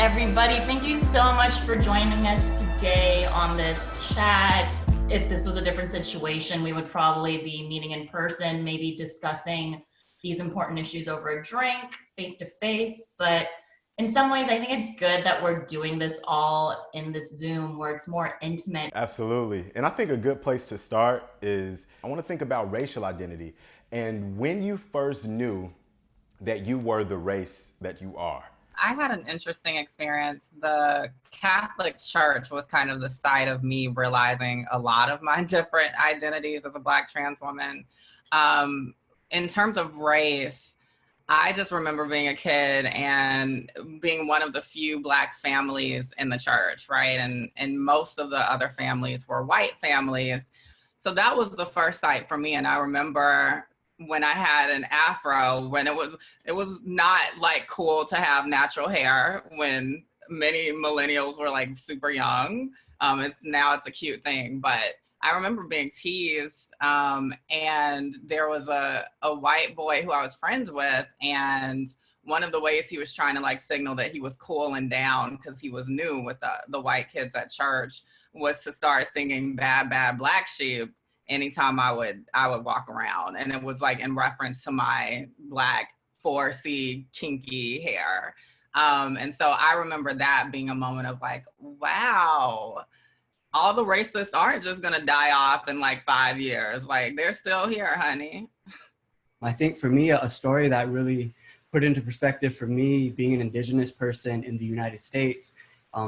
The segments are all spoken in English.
everybody. Thank you so much for joining us today on this chat. If this was a different situation, we would probably be meeting in person, maybe discussing these important issues over a drink, face to face. But in some ways, I think it's good that we're doing this all in this Zoom where it's more intimate. Absolutely. And I think a good place to start is I want to think about racial identity and when you first knew that you were the race that you are. I had an interesting experience. The Catholic Church was kind of the site of me realizing a lot of my different identities as a Black trans woman. In terms of race, I just remember being a kid and being one of the few Black families in the church, right? And most of the other families were white families. So that was the first sight for me. And I remember when I had an afro, when it was not like cool to have natural hair when many millennials were like super young. Now it's a cute thing, but I remember being teased, and there was a white boy who I was friends with, and one of the ways he was trying to like signal that he was cooling down because he was new with the white kids at church was to start singing Bad Bad Black Sheep anytime I would walk around. And it was like in reference to my Black 4C kinky hair. And so I remember that being a moment of like, wow, all the racists aren't just gonna die off in like 5 years. Like they're still here, honey. I think for me, a story that really put into perspective for me being an Indigenous person in the United States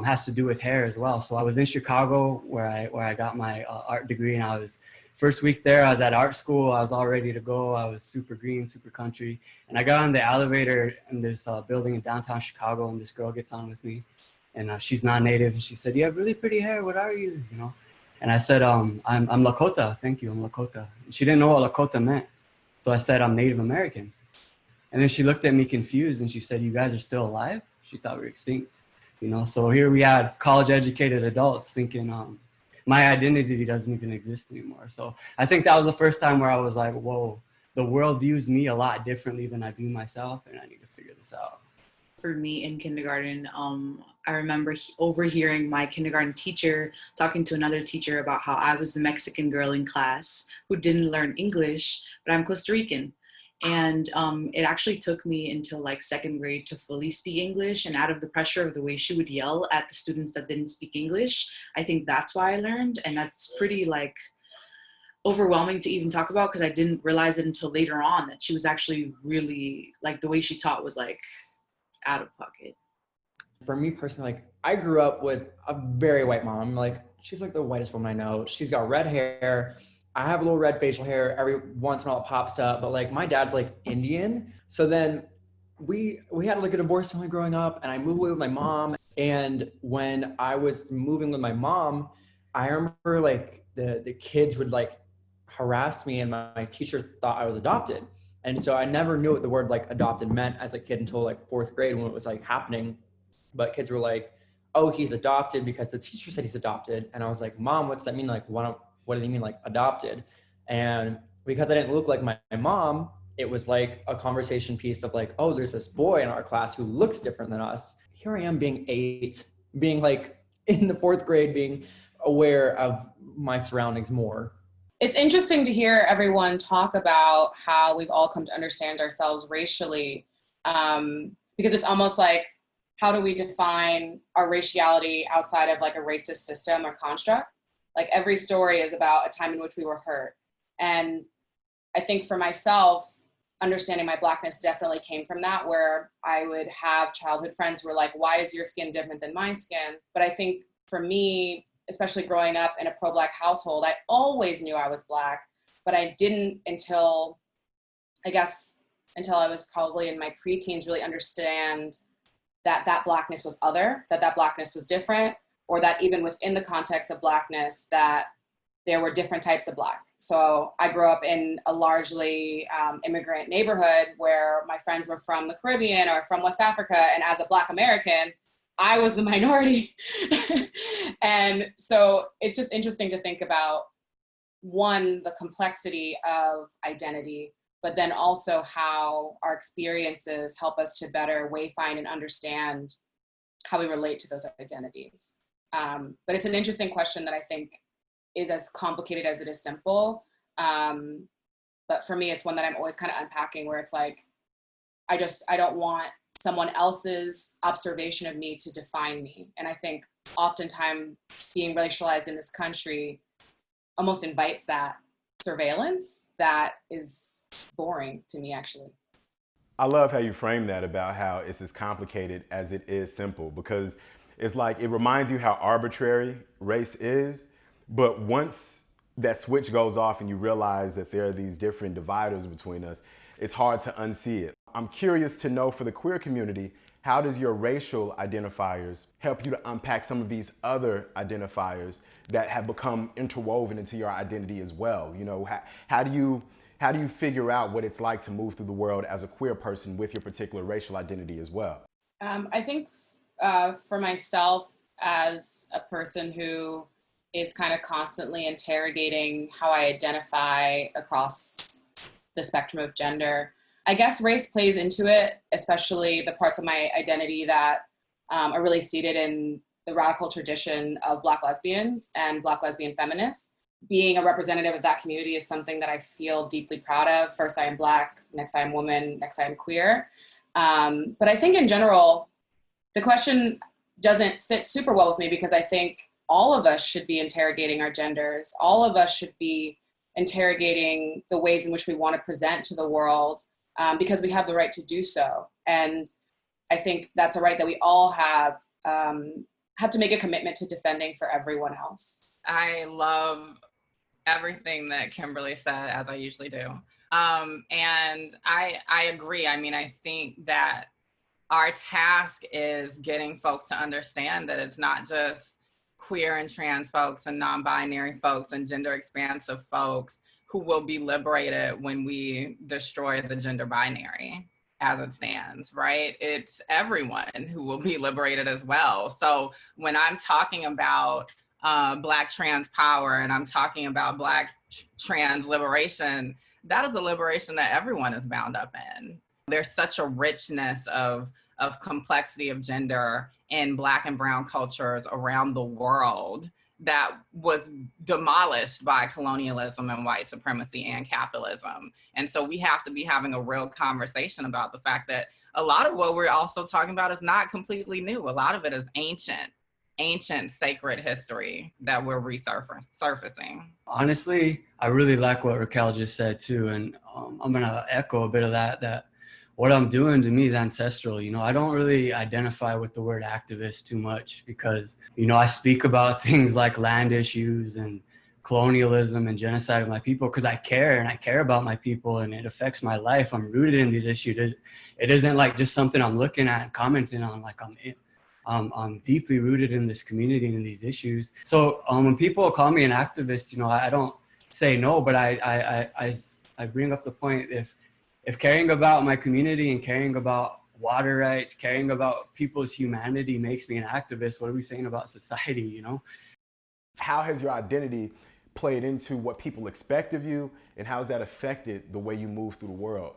has to do with hair as well. So I was in Chicago where I got my art degree, and I was first week there, I was at art school. I was all ready to go. I was super green, super country. And I got on the elevator in this building in downtown Chicago, and this girl gets on with me. And she's non-native, and she said, "You have really pretty hair. What are you?" You know? And I said, I'm Lakota. Thank you, I'm Lakota. And she didn't know what Lakota meant. So I said, I'm Native American. And then she looked at me confused, and she said, "You guys are still alive?" She thought we were extinct. You know, so here we had college-educated adults thinking my identity doesn't even exist anymore. So I think that was the first time where I was like, whoa, the world views me a lot differently than I view myself, and I need to figure this out. For me in kindergarten, I remember overhearing my kindergarten teacher talking to another teacher about how I was the Mexican girl in class who didn't learn English, but I'm Costa Rican. And it actually took me until like second grade to fully speak English, and out of the pressure of the way she would yell at the students that didn't speak English, I think that's why I learned. And that's pretty like overwhelming to even talk about because I didn't realize it until later on that she was actually really like the way she taught was like out of pocket. For me personally, like I grew up with a very white mom. Like she's like the whitest woman I know. She's got red hair. I have a little red facial hair. Every once in a while it pops up, but like my dad's like Indian. So then we had like a divorce family growing up, and I moved away with my mom. And when I was moving with my mom, I remember like the kids would like harass me, and my teacher thought I was adopted. And so I never knew what the word like adopted meant as a kid until like fourth grade when it was like happening. But kids were like, "Oh, he's adopted because the teacher said he's adopted." And I was like, "Mom, what's that mean? Like, what do they mean like adopted?" And because I didn't look like my mom, it was like a conversation piece of like, "Oh, there's this boy in our class who looks different than us." Here I am being 8, being like in the 4th grade, being aware of my surroundings more. It's interesting to hear everyone talk about how we've all come to understand ourselves racially, because it's almost like, how do we define our raciality outside of like a racist system or construct? Like every story is about a time in which we were hurt. And I think for myself, understanding my Blackness definitely came from that, where I would have childhood friends who were like, "Why is your skin different than my skin?" But I think for me, especially growing up in a pro-Black household, I always knew I was Black, but I didn't until I was probably in my preteens really understand that Blackness was other, that Blackness was different, or that even within the context of Blackness, that there were different types of Black. So I grew up in a largely immigrant neighborhood where my friends were from the Caribbean or from West Africa, and as a Black American, I was the minority. And so it's just interesting to think about, one, the complexity of identity, but then also how our experiences help us to better wayfind and understand how we relate to those identities. But it's an interesting question that I think is as complicated as it is simple. But for me, it's one that I'm always kind of unpacking, where it's like, I don't want someone else's observation of me to define me. And I think oftentimes being racialized in this country almost invites that surveillance that is boring to me, actually. I love how you frame that about how it's as complicated as it is simple, because it's like it reminds you how arbitrary race is. But once that switch goes off and you realize that there are these different dividers between us, it's hard to unsee it. I'm curious to know, for the queer community, how does your racial identifiers help you to unpack some of these other identifiers that have become interwoven into your identity as well? You know, how do you figure out what it's like to move through the world as a queer person with your particular racial identity as well? I think for myself, as a person who is kind of constantly interrogating how I identify across the spectrum of gender, I guess race plays into it, especially the parts of my identity that are really seated in the radical tradition of Black lesbians and Black lesbian feminists. Being a representative of that community is something that I feel deeply proud of. First, I am Black, next I am woman, next I am queer. But I think in general, the question doesn't sit super well with me, because I think all of us should be interrogating our genders. All of us should be interrogating the ways in which we want to present to the world, because we have the right to do so. And I think that's a right that we all have to make a commitment to defending for everyone else. I love everything that Kimberly said, as I usually do. And I agree. I mean, I think that our task is getting folks to understand that it's not just queer and trans folks and non-binary folks and gender expansive folks who will be liberated when we destroy the gender binary as it stands, right? It's everyone who will be liberated as well. So when I'm talking about Black trans power and I'm talking about Black trans liberation, that is a liberation that everyone is bound up in. There's such a richness of complexity of gender in Black and brown cultures around the world that was demolished by colonialism and white supremacy and capitalism. And so we have to be having a real conversation about the fact that a lot of what we're also talking about is not completely new. A lot of it is ancient sacred history that we're resurfacing. Honestly, I really like what Raquel just said too. And I'm gonna echo a bit of that what I'm doing to me is ancestral. You know, I don't really identify with the word activist too much because, you know, I speak about things like land issues and colonialism and genocide of my people because I care and I care about my people and it affects my life. I'm rooted in these issues. It isn't like just something I'm looking at and commenting on. Like I'm deeply rooted in this community and these issues. So when people call me an activist, you know, I don't say no, but I bring up the point, if caring about my community and caring about water rights, caring about people's humanity makes me an activist, what are we saying about society, you know? How has your identity played into what people expect of you, and how has that affected the way you move through the world?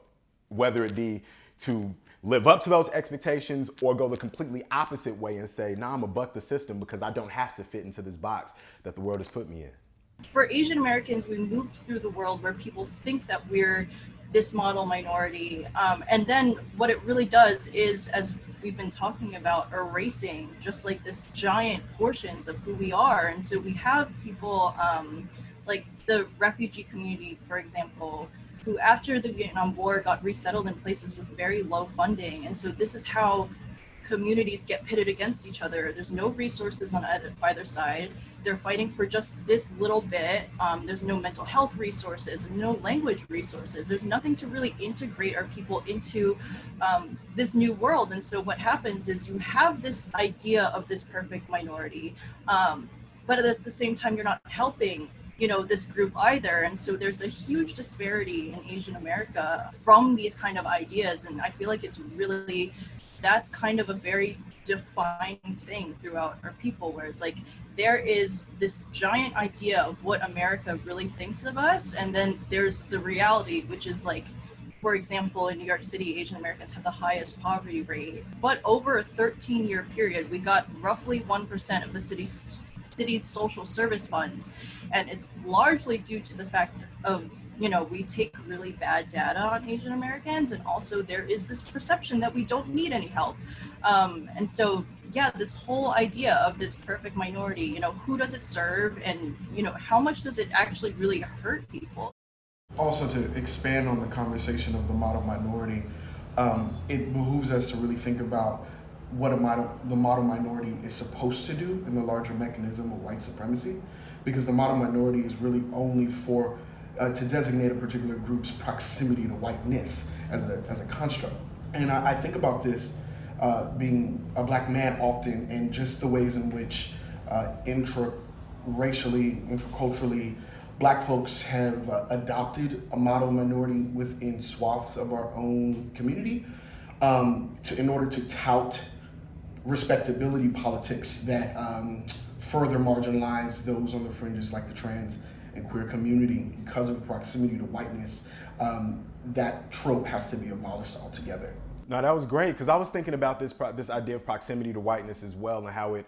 Whether it be to live up to those expectations or go the completely opposite way and say, nah, I'm gonna buck the system because I don't have to fit into this box that the world has put me in. For Asian Americans, we move through the world where people think that we're this model minority. And then what it really does is, as we've been talking about, erasing just like this giant portions of who we are. And so we have people like the refugee community, for example, who after the Vietnam War got resettled in places with very low funding. And so this is how communities get pitted against each other. There's no resources on either side. They're fighting for just this little bit. There's no mental health resources, no language resources. There's nothing to really integrate our people into this new world. And so what happens is you have this idea of this perfect minority, but at the same time, you're not helping, you know, this group either. And so there's a huge disparity in Asian America from these kind of ideas. And I feel like it's really, that's kind of a very defining thing throughout our people, where it's like there is this giant idea of what America really thinks of us, and then there's the reality, which is like For example, in New York City, Asian Americans have the highest poverty rate. But over a 13-year period, we got roughly 1% of the city's social service funds. And it's largely due to the fact of, we take really bad data on Asian Americans. And also there is this perception that we don't need any help. And so, yeah, this whole idea of this perfect minority, who does it serve? And, how much does it actually really hurt people? Also, to expand on the conversation of the model minority, it behooves us to really think about what the model minority is supposed to do in the larger mechanism of white supremacy, because the model minority is really only for to designate a particular group's proximity to whiteness as a construct. And I think about this being a Black man often, and just the ways in which intra-racially, intraculturally, Black folks have adopted a model minority within swaths of our own community in order to tout respectability politics that further marginalize those on the fringes, like the trans and queer community. Because of proximity to whiteness, that trope has to be abolished altogether. No, that was great, because I was thinking about this idea of proximity to whiteness as well, and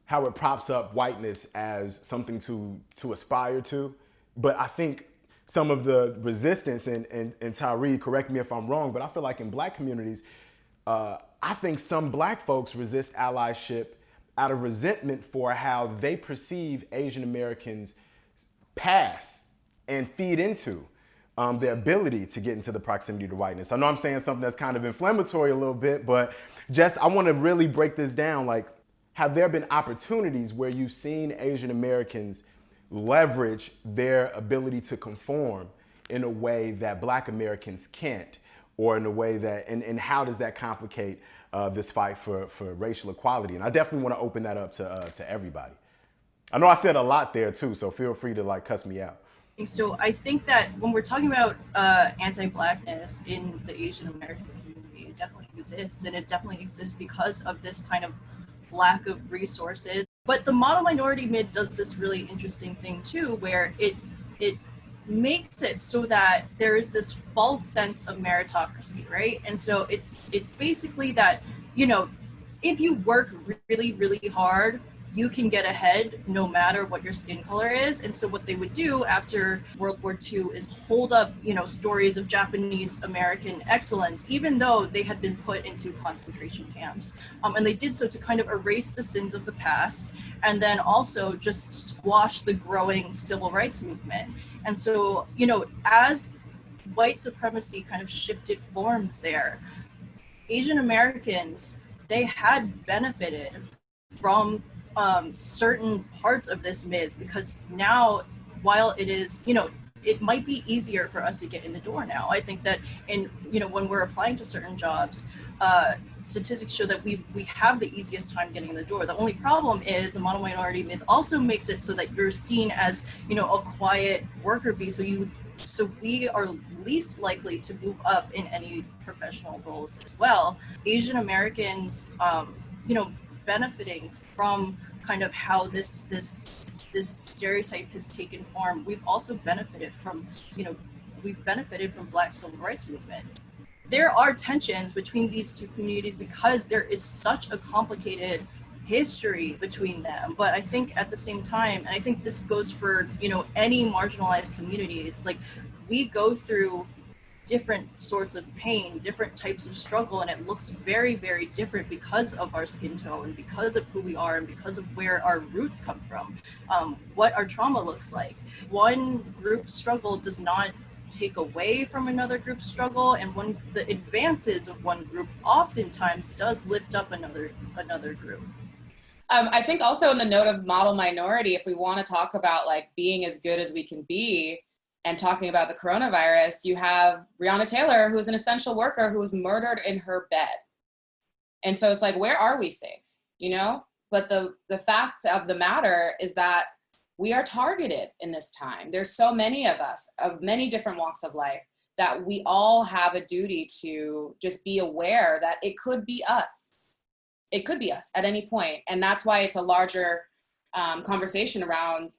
how it props up whiteness as something to aspire to. But I think some of the resistance, and Tyree, correct me if I'm wrong, but I feel like in Black communities, I think some Black folks resist allyship out of resentment for how they perceive Asian Americans pass and feed into their ability to get into the proximity to whiteness. I know I'm saying something that's kind of inflammatory a little bit, but I want to really break this down. Like, have there been opportunities where you've seen Asian Americans leverage their ability to conform in a way that Black Americans can't, or in a way that, and how does that complicate this fight for racial equality? And I definitely want to open that up to everybody. I know I said a lot there too, so feel free to cuss me out. So I think that when we're talking about anti-Blackness in the Asian American community, it definitely exists, and it definitely exists because of this kind of lack of resources. But the model minority myth does this really interesting thing too, where it makes it so that there is this false sense of meritocracy, right? And so it's basically that, if you work really, really hard, you can get ahead no matter what your skin color is. And so what they would do after World War II is hold up, stories of Japanese American excellence, even though they had been put into concentration camps. And they did so to kind of erase the sins of the past, and then also just squash the growing civil rights movement. And so, as white supremacy kind of shifted forms there, Asian Americans, they had benefited from certain parts of this myth, because now, while it is, it might be easier for us to get in the door now. I think that when we're applying to certain jobs, statistics show that we have the easiest time getting in the door. The only problem is the model minority myth also makes it so that you're seen as, a quiet worker bee. So we are least likely to move up in any professional roles as well. Asian Americans, benefiting from kind of how this stereotype has taken form. We've also benefited from, we've benefited from Black civil rights movement. There are tensions between these two communities because there is such a complicated history between them. But I think at the same time, and I think this goes for, any marginalized community, it's like we go through different sorts of pain, different types of struggle, and it looks very, very different because of our skin tone and because of who we are and because of where our roots come from, what our trauma looks like. One group's struggle does not take away from another group's struggle, and the advances of one group oftentimes does lift up another group. I think also in the note of model minority, if we want to talk about being as good as we can be, and talking about the coronavirus, you have Breonna Taylor, who's an essential worker who was murdered in her bed. And so it's where are we safe, But the fact of the matter is that we are targeted in this time. There's so many of us, of many different walks of life, that we all have a duty to just be aware that it could be us. It could be us at any point. And that's why it's a larger conversation around,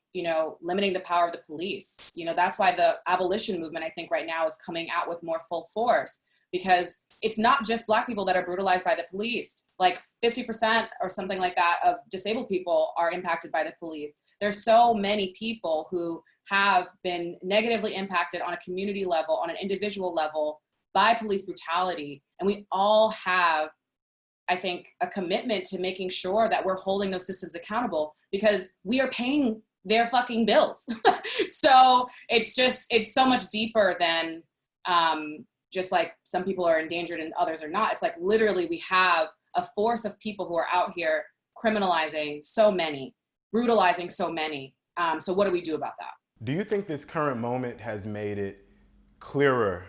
limiting the power of the police. That's why the abolition movement, I think right now, is coming out with more full force, because it's not just Black people that are brutalized by the police. Like 50% or something like that of disabled people are impacted by the police. There's so many people who have been negatively impacted on a community level, on an individual level, by police brutality. And we all have, I think, a commitment to making sure that we're holding those systems accountable, because we are paying their fucking bills. So it's so much deeper than just like some people are endangered and others are not. It's like literally we have a force of people who are out here criminalizing so many, brutalizing so many. So what do we do about that? Do you think this current moment has made it clearer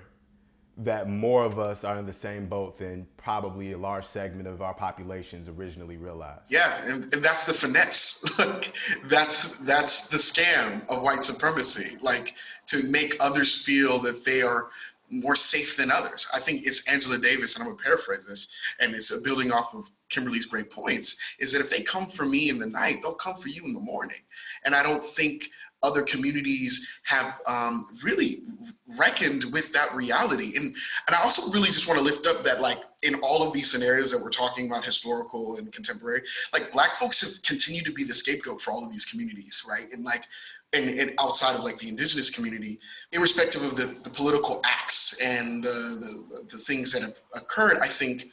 that more of us are in the same boat than probably a large segment of our populations originally realized? Yeah, and that's the finesse. Like that's the scam of white supremacy. Like to make others feel that they are more safe than others. I think it's Angela Davis, and I'm gonna paraphrase this, and it's building off of Kimberly's great points, is that if they come for me in the night, they'll come for you in the morning. And I don't think other communities have really reckoned with that reality. And I also really just want to lift up that, like, in all of these scenarios that we're talking about, historical and contemporary, like Black folks have continued to be the scapegoat for all of these communities, right? And like, and outside of like the indigenous community, irrespective of the political acts and the things that have occurred, I think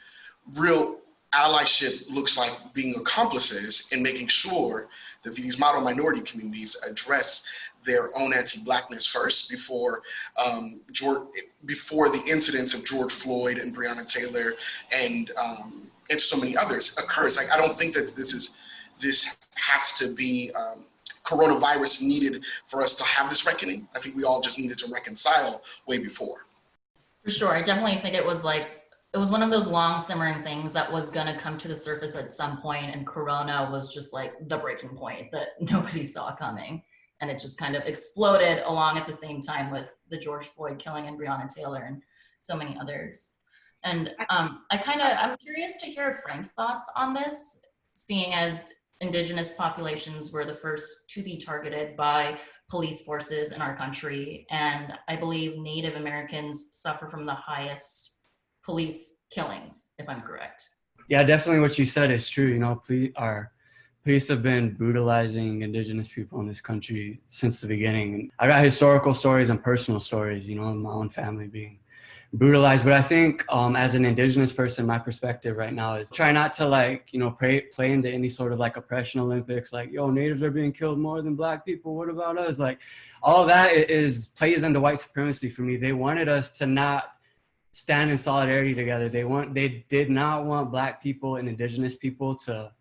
real allyship looks like being accomplices in making sure that these model minority communities address their own anti-Blackness first before the incidents of George Floyd and Breonna Taylor and so many others occurs. Like, I don't think that this has to be coronavirus needed for us to have this reckoning. I think we all just needed to reconcile way before. For sure, I definitely think it was one of those long simmering things that was gonna come to the surface at some point, and Corona was just like the breaking point that nobody saw coming. And it just kind of exploded along at the same time with the George Floyd killing and Breonna Taylor and so many others. And I'm curious to hear Frank's thoughts on this, seeing as Indigenous populations were the first to be targeted by police forces in our country. And I believe Native Americans suffer from the highest police killings, if I'm correct. Yeah, definitely what you said is true. Police have been brutalizing Indigenous people in this country since the beginning. I got historical stories and personal stories, my own family being brutalized. But I think as an Indigenous person, my perspective right now is try not to play into any sort of like oppression Olympics, like, yo, Natives are being killed more than Black people. What about us? Like, all of that plays into white supremacy for me. They wanted us to not stand in solidarity together. They did not want Black people and Indigenous people to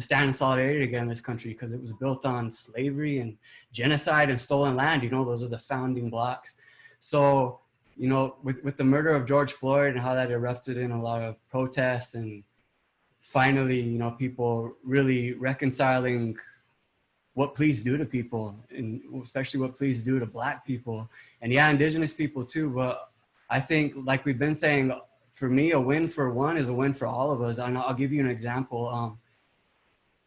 stand in solidarity together in this country, because it was built on slavery and genocide and stolen land. Those are the founding blocks. So, with the murder of George Floyd and how that erupted in a lot of protests, and finally, people really reconciling what police do to people, and especially what police do to Black people, and yeah, Indigenous people too. But I think, like we've been saying, for me, a win for one is a win for all of us. And I'll give you an example. A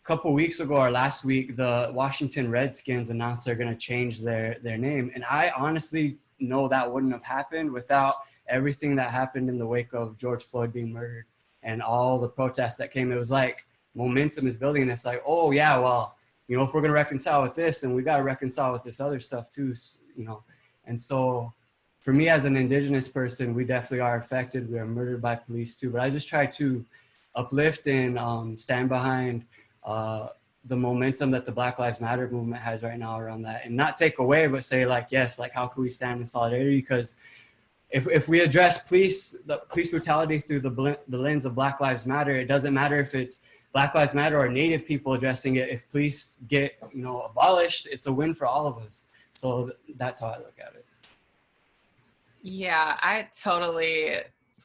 couple weeks ago or last week, the Washington Redskins announced they're going to change their name. And I honestly know that wouldn't have happened without everything that happened in the wake of George Floyd being murdered and all the protests that came. It was like momentum is building, and it's like, oh yeah, well, if we're going to reconcile with this, then we got to reconcile with this other stuff too, And so for me as an Indigenous person, we definitely are affected. We are murdered by police too. But I just try to uplift and stand behind the momentum that the Black Lives Matter movement has right now around that, and not take away, but say like, yes, like how can we stand in solidarity? Because if we address police brutality through the lens of Black Lives Matter, it doesn't matter if it's Black Lives Matter or Native people addressing it. If police get, abolished, it's a win for all of us. So that's how I look at it. Yeah, I totally,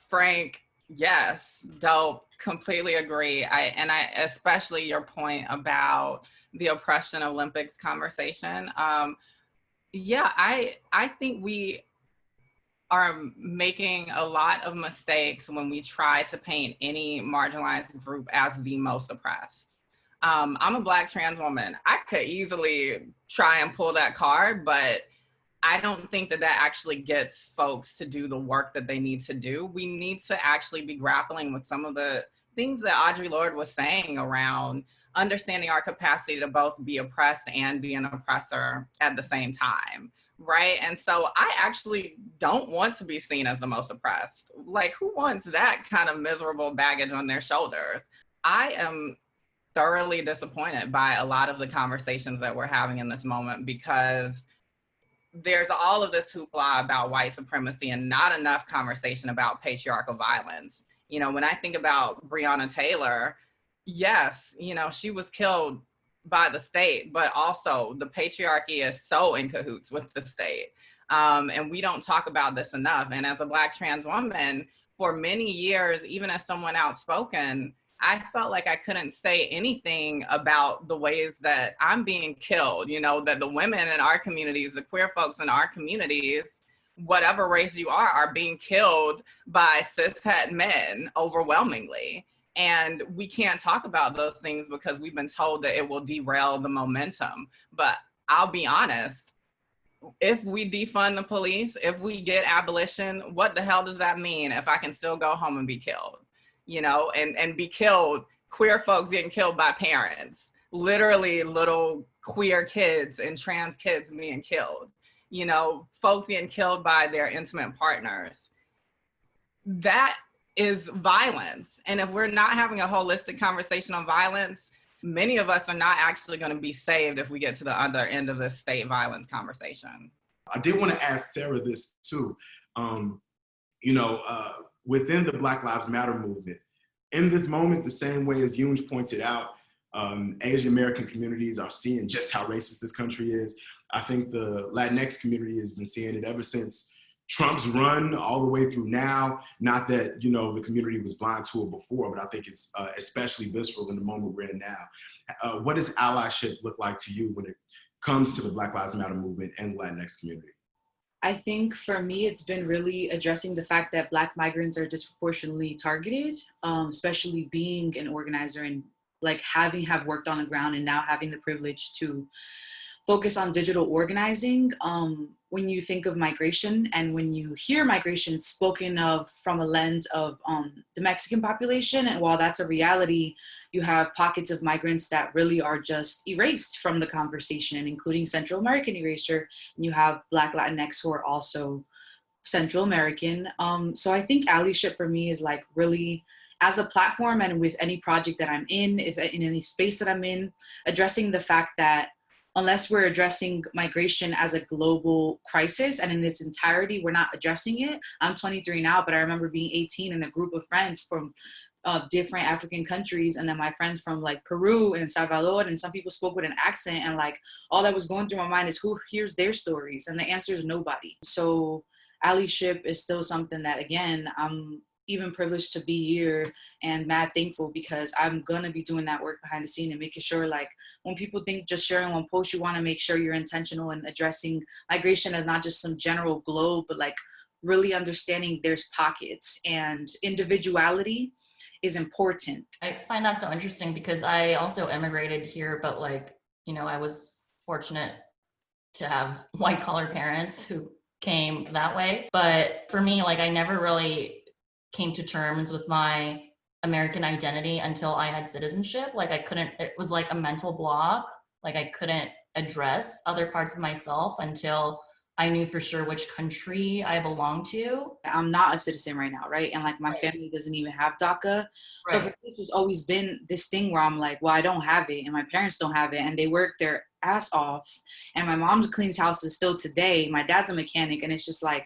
Frank, yes, dope, completely agree. I especially your point about the oppression Olympics conversation. Yeah, I think we are making a lot of mistakes when we try to paint any marginalized group as the most oppressed. I'm a Black trans woman. I could easily try and pull that card, but I don't think that that actually gets folks to do the work that they need to do. We need to actually be grappling with some of the things that Audre Lorde was saying around understanding our capacity to both be oppressed and be an oppressor at the same time, right? And so I actually don't want to be seen as the most oppressed. Like, who wants that kind of miserable baggage on their shoulders? I am thoroughly disappointed by a lot of the conversations that we're having in this moment, because there's all of this hoopla about white supremacy and not enough conversation about patriarchal violence. You know, when I think about Breonna Taylor, yes, you know, she was killed by the state, but also the patriarchy is so in cahoots with the state. And we don't talk about this enough. And as a Black trans woman, for many years, even as someone outspoken, I felt like I couldn't say anything about the ways that I'm being killed, you know, that the women in our communities, the queer folks in our communities, whatever race you are being killed by cishet men overwhelmingly. And we can't talk about those things because we've been told that it will derail the momentum. But I'll be honest, if we defund the police, if we get abolition, what the hell does that mean if I can still go home and be killed? You know, and be killed, queer folks getting killed by parents, literally little queer kids and trans kids being killed, you know, folks getting killed by their intimate partners. That is violence. And if we're not having a holistic conversation on violence, many of us are not actually going to be saved if we get to the other end of this state violence conversation. I did want to ask Sara this too. Within the Black Lives Matter movement, in this moment, the same way as Yoonj pointed out, Asian American communities are seeing just how racist this country is. I think the Latinx community has been seeing it ever since Trump's run all the way through now. Not that, you know, the community was blind to it before, but I think it's especially visceral in the moment we're in now. What does allyship look like to you when it comes to the Black Lives Matter movement and the Latinx community? I think for me, it's been really addressing the fact that Black migrants are disproportionately targeted, especially being an organizer and like have worked on the ground and now having the privilege to focus on digital organizing. When you think of migration and when you hear migration spoken of from a lens of the Mexican population, and while that's a reality, you have pockets of migrants that really are just erased from the conversation, including Central American erasure, and you have Black Latinx who are also Central American. So I think allyship for me is like really, as a platform and with any project that I'm in, if in any space that I'm in, addressing the fact that unless we're addressing migration as a global crisis and in its entirety, we're not addressing it. I'm 23 now, but I remember being 18 in a group of friends from different African countries. And then my friends from like Peru and Salvador, and some people spoke with an accent, and like all that was going through my mind is who hears their stories? And the answer is nobody. So allyship is still something that, again, I'm even privileged to be here and mad thankful, because I'm gonna be doing that work behind the scene and making sure, like, when people think just sharing one post, you want to make sure you're intentional in addressing migration as not just some general globe, but like really understanding there's pockets, and individuality is important. I find that so interesting because I also immigrated here, but like, you know, I was fortunate to have white collar parents who came that way. But for me, like, I never really came to terms with my American identity until I had citizenship. Like, it was like a mental block. Like, I couldn't address other parts of myself until I knew for sure which country I belonged to. I'm not a citizen right now, right? And like my family doesn't even have DACA. So for me, it's just always been this thing where I'm like, well, I don't have it, and my parents don't have it, and they work their ass off. And my mom cleans houses still today. My dad's a mechanic, and it's just like,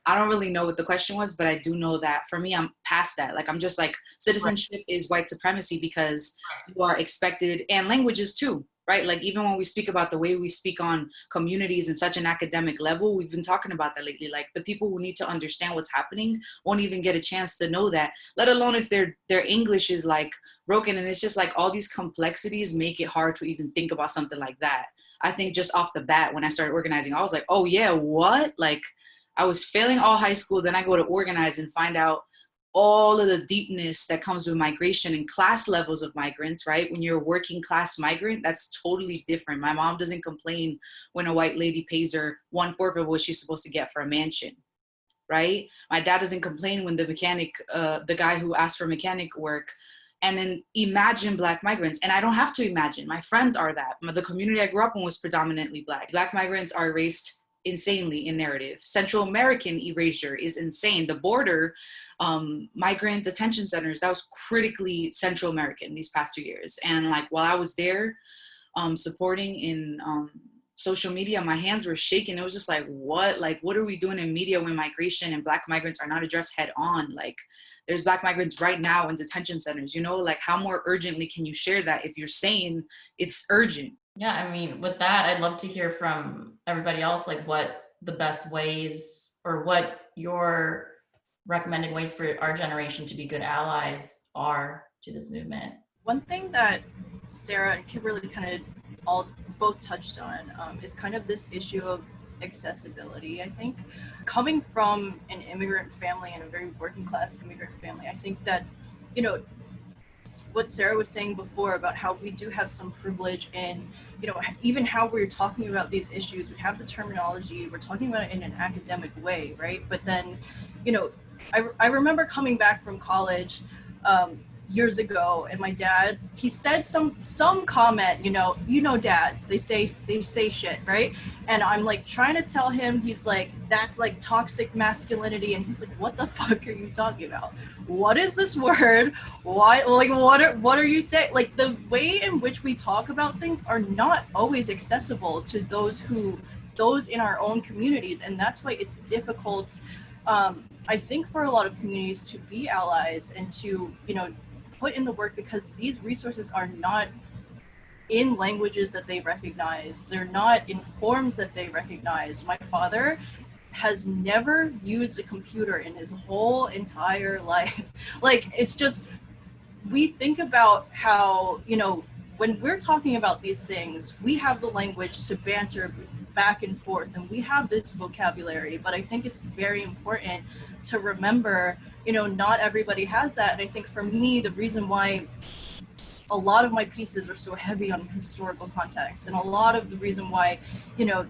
I don't really know what the question was, but I do know that for me, I'm past that. Like, I'm just like, citizenship is white supremacy because you are expected, and languages too, right? Like, even when we speak about the way we speak on communities in such an academic level, we've been talking about that lately. Like, the people who need to understand what's happening won't even get a chance to know that, let alone if their English is like broken. And it's just like all these complexities make it hard to even think about something like that. I think just off the bat, when I started organizing, I was like, oh yeah, what? Like, I was failing all high school, then I go to organize and find out all of the deepness that comes with migration and class levels of migrants, right? When you're a working class migrant, that's totally different. My mom doesn't complain when a white lady pays her 1/4 of what she's supposed to get for a mansion, right? My dad doesn't complain when the mechanic, the guy who asked for mechanic work. And then imagine Black migrants. And I don't have to imagine, my friends are that. The community I grew up in was predominantly Black. Black migrants are erased insanely in narrative. Central American erasure is insane. The border, migrant detention centers, that was critically Central American these past 2 years. And like, while I was there supporting in social media, my hands were shaking. It was just like, what are we doing in media when migration and Black migrants are not addressed head on? Like, there's Black migrants right now in detention centers, you know, like how more urgently can you share that if you're saying it's urgent? Yeah, I mean, with that, I'd love to hear from everybody else, like what the best ways or what your recommended ways for our generation to be good allies are to this movement. One thing that Sara and Kimberly kind of both touched on is kind of this issue of accessibility. I think coming from an immigrant family and a very working class immigrant family, I think that, you know, what Sara was saying before about how we do have some privilege in, you know, even how we're talking about these issues. We have the terminology, we're talking about it in an academic way, right? But then, you know, I remember coming back from college years ago, and my dad, he said some comment, you know dads, they say shit, right? And I'm like trying to tell him, he's like, that's like toxic masculinity, and he's like, what the fuck are you talking about? What is this word? Why, like, what are you saying? Like, the way in which we talk about things are not always accessible to those in our own communities, and that's why it's difficult, I think, for a lot of communities to be allies and to, you know, put in the work, because these resources are not in languages that they recognize. They're not in forms that they recognize. My father has never used a computer in his whole entire life. Like, it's just, we think about how, you know, when we're talking about these things, we have the language to banter back and forth, and we have this vocabulary, but I think it's very important to remember, you know, not everybody has that. And I think for me, the reason why a lot of my pieces are so heavy on historical context, and a lot of the reason why, you know,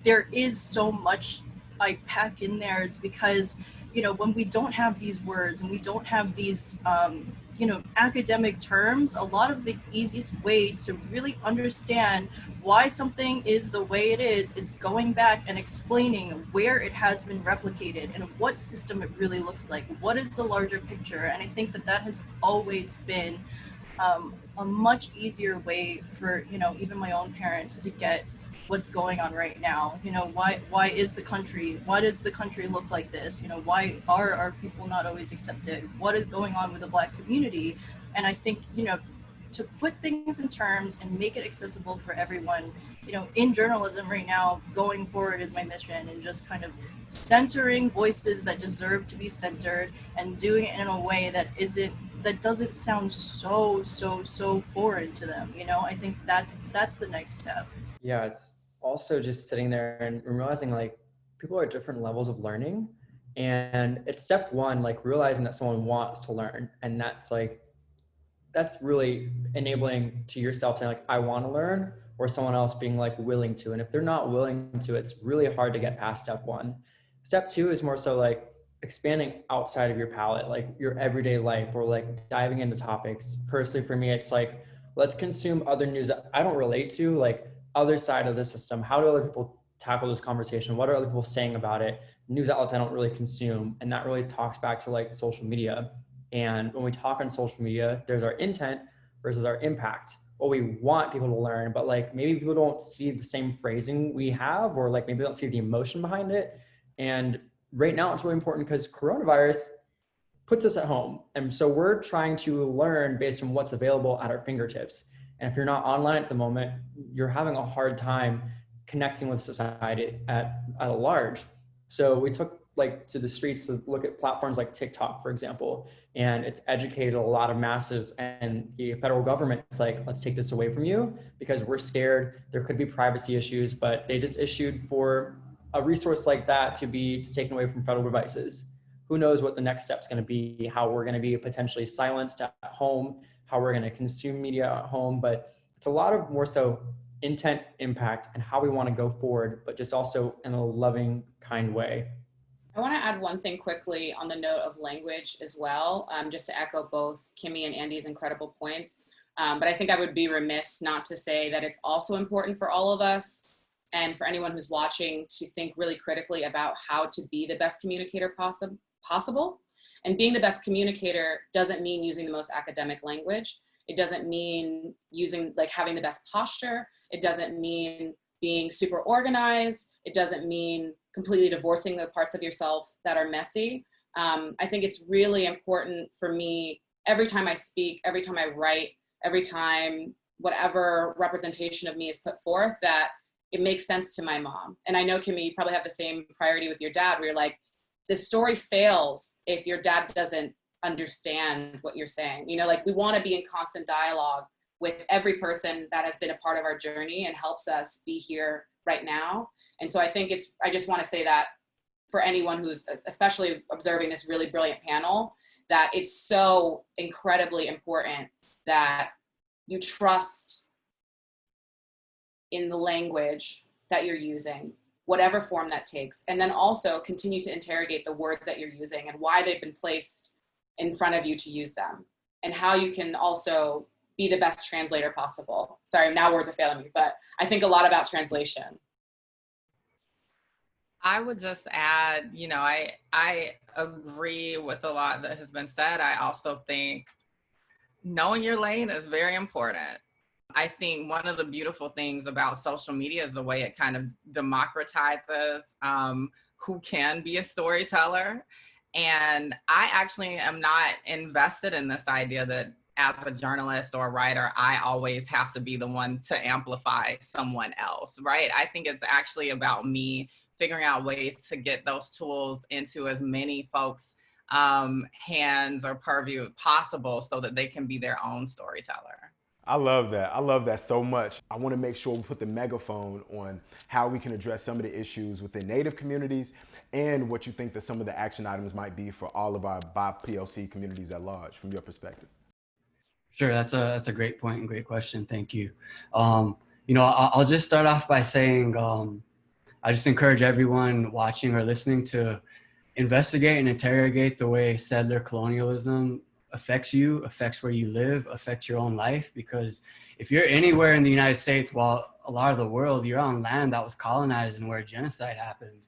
there is so much I pack in there is because, you know, when we don't have these words and we don't have these, you know, academic terms, a lot of the easiest way to really understand why something is the way it is going back and explaining where it has been replicated and what system it really looks like. What is the larger picture? And I think that has always been a much easier way for, you know, even my own parents to get what's going on right now. You know, why does the country look like this? You know, why are our people not always accepted? What is going on with the Black community? And I think, you know, to put things in terms and make it accessible for everyone, you know, in journalism right now, going forward is my mission, and just kind of centering voices that deserve to be centered and doing it in a way that doesn't sound so foreign to them. You know, I think that's the next step. Yeah, it's also just sitting there and realizing like people are at different levels of learning, and it's step one, like realizing that someone wants to learn, and that's really enabling to yourself saying like, I want to learn, or someone else being like willing to. And if they're not willing to, it's really hard to get past step one. Step two is more so like expanding outside of your palette, like your everyday life, or like diving into topics. Personally, for me, it's like, let's consume other news that I don't relate to, like other side of the system. How do other people tackle this conversation? What are other people saying about it? News outlets I don't really consume. And that really talks back to like social media. And when we talk on social media, there's our intent versus our impact. What we want people to learn, but like maybe people don't see the same phrasing we have, or like maybe they don't see the emotion behind it. And right now it's really important because coronavirus puts us at home. And so we're trying to learn based on what's available at our fingertips. And if you're not online at the moment, you're having a hard time connecting with society at large. So we took like to the streets to look at platforms like TikTok, for example, and it's educated a lot of masses, and the federal government's like, let's take this away from you because we're scared. There could be privacy issues, but they just issued for a resource like that to be taken away from federal devices. who knows what the next step's going to be, how we're going to be potentially silenced at home, how we're going to consume media at home. But it's a lot of more so intent, impact, and how we want to go forward, but just also in a loving, kind way. I want to add one thing quickly on the note of language as well, just to echo both Kimmy and Andy's incredible points. But I think I would be remiss not to say that it's also important for all of us and for anyone who's watching to think really critically about how to be the best communicator possible. And being the best communicator doesn't mean using the most academic language. It doesn't mean having the best posture. It doesn't mean being super organized. It doesn't mean completely divorcing the parts of yourself that are messy. I think it's really important for me, every time I speak, every time I write, every time whatever representation of me is put forth, that it makes sense to my mom. And I know, Kimmy, you probably have the same priority with your dad, where you're like, the story fails if your dad doesn't understand what you're saying. We want to be in constant dialogue with every person that has been a part of our journey and helps us be here right now. And so I think I just want to say that for anyone who's especially observing this really brilliant panel, that it's so incredibly important that you trust in the language that you're using, whatever form that takes, and then also continue to interrogate the words that you're using and why they've been placed in front of you to use them, and how you can also be the best translator possible. Sorry, now words are failing me, but I think a lot about translation. I would just add, I agree with a lot that has been said. I also think knowing your lane is very important. I think one of the beautiful things about social media is the way it kind of democratizes who can be a storyteller. And I actually am not invested in this idea that as a journalist or a writer, I always have to be the one to amplify someone else, right? I think it's actually about me figuring out ways to get those tools into as many folks' hands or purview possible so that they can be their own storyteller. I love that. I love that so much. I want to make sure we put the megaphone on how we can address some of the issues within Native communities and what you think that some of the action items might be for all of our BIPOC communities at large, from your perspective. Sure, that's a great point and great question. Thank you. I'll just start off by saying I just encourage everyone watching or listening to investigate and interrogate the way settler colonialism affects you, affects where you live, affects your own life. Because if you're anywhere in the United States, while a lot of the world, you're on land that was colonized and where genocide happened.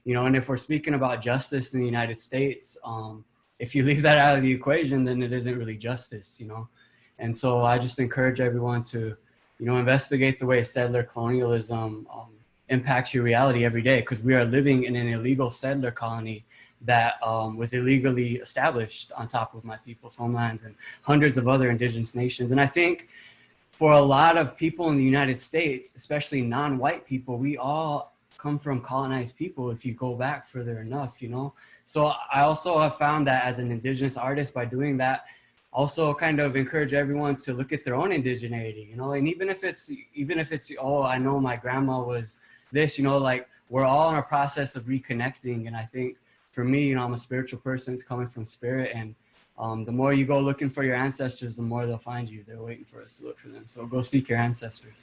And if we're speaking about justice in the United States, if you leave that out of the equation, then it isn't really justice, And so I just encourage everyone to, investigate the way settler colonialism impacts your reality every day, because we are living in an illegal settler colony that was illegally established on top of my people's homelands and hundreds of other indigenous nations. And I think for a lot of people in the United States, especially non-white people, we all come from colonized people if you go back further enough, So I also have found that as an indigenous artist, by doing that, also kind of encourage everyone to look at their own indigeneity, and even if it's, oh, I know my grandma was this, we're all in a process of reconnecting. And I think for me, I'm a spiritual person. It's coming from spirit. And the more you go looking for your ancestors, the more they'll find you. They're waiting for us to look for them. So go seek your ancestors.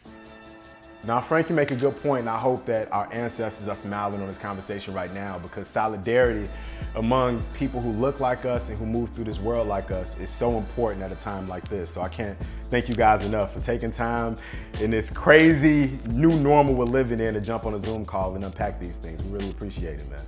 Now, Frank, you make a good point, and I hope that our ancestors are smiling on this conversation right now, because solidarity among people who look like us and who move through this world like us is so important at a time like this. So I can't thank you guys enough for taking time in this crazy new normal we're living in to jump on a Zoom call and unpack these things. We really appreciate it, man.